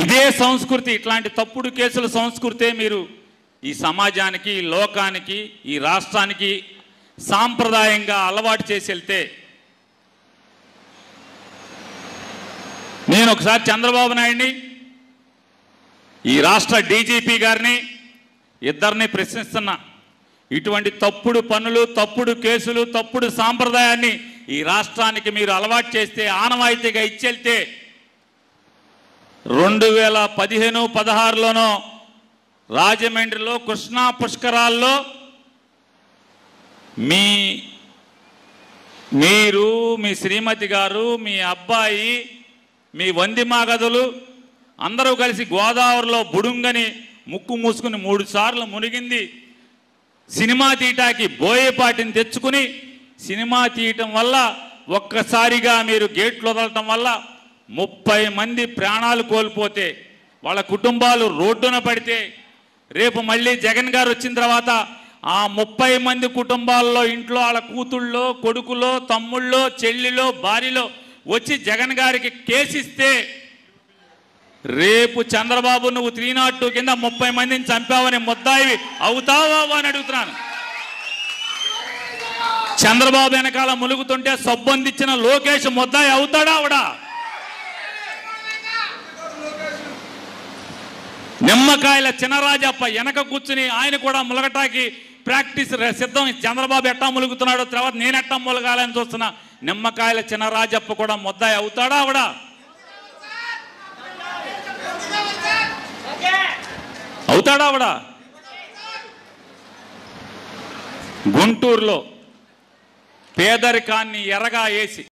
ఇదే సంస్కృతి, ఇట్లాంటి తప్పుడు కేసుల సంస్కృతే మీరు ఈ సమాజానికి, ఈ లోకానికి, ఈ రాష్ట్రానికి సాంప్రదాయంగా అలవాటు చేసి వెళ్తే, నేను ఒకసారి చంద్రబాబు నాయుడిని, ఈ రాష్ట్ర డీజీపీ గారిని ఇద్దరిని ప్రశ్నిస్తున్నా. ఇటువంటి తప్పుడు పనులు, తప్పుడు కేసులు, తప్పుడు సాంప్రదాయాన్ని ఈ రాష్ట్రానికి మీరు అలవాటు చేస్తే, ఆనవాయితీగా ఇచ్చెళ్తే 2015-16లోనో రాజమండ్రిలో కృష్ణా పుష్కరాల్లో మీరు, మీ శ్రీమతి గారు, మీ అబ్బాయి, మీ వందిమాగదులు అందరూ కలిసి గోదావరిలో బుడుంగని ముక్కు మూసుకుని 3 సార్లు మునిగింది. సినిమా తీయటానికి బోయేపాటిని తెచ్చుకుని సినిమా తీయటం వల్ల ఒక్కసారిగా మీరు గేట్లు వదలటం వల్ల 30 మంది ప్రాణాలు కోల్పోతే, వాళ్ళ కుటుంబాలు రోడ్డున పడితే, రేపు మళ్ళీ జగన్ గారు వచ్చిన తర్వాత ఆ 30 మంది కుటుంబాల్లో ఇంట్లో వాళ్ళ కూతుళ్ళో, కొడుకులో, తమ్ముళ్ళో, చెల్లిలో, భార్యలో వచ్చి జగన్ గారికి కేసిస్తే, రేపు చంద్రబాబు నువ్వు 302 కింద 30 మందిని చంపావని ముద్దాయి అవుతావా అని అడుగుతున్నాను. చంద్రబాబు వెనకాల ములుగుతుంటే సొబ్బందిచ్చిన లోకేష్ ముద్దాయి అవుతాడా అవడా? నిమ్మకాయల చినరాజప్ప వెనక కూర్చుని ఆయన కూడా ములగటాకి ప్రాక్టీస్ సిద్ధం. చంద్రబాబు ఎట్టా ములుగుతున్నాడో, తర్వాత నేను ఎట్టా ములగాలని చూస్తున్నా. నిమ్మకాయల చినరాజప్ప కూడా ముద్దాయి అవుతాడా అవడా? అవుతాడా అవడా? గుంటూరులో పేదరికాన్ని ఎరగా వేసి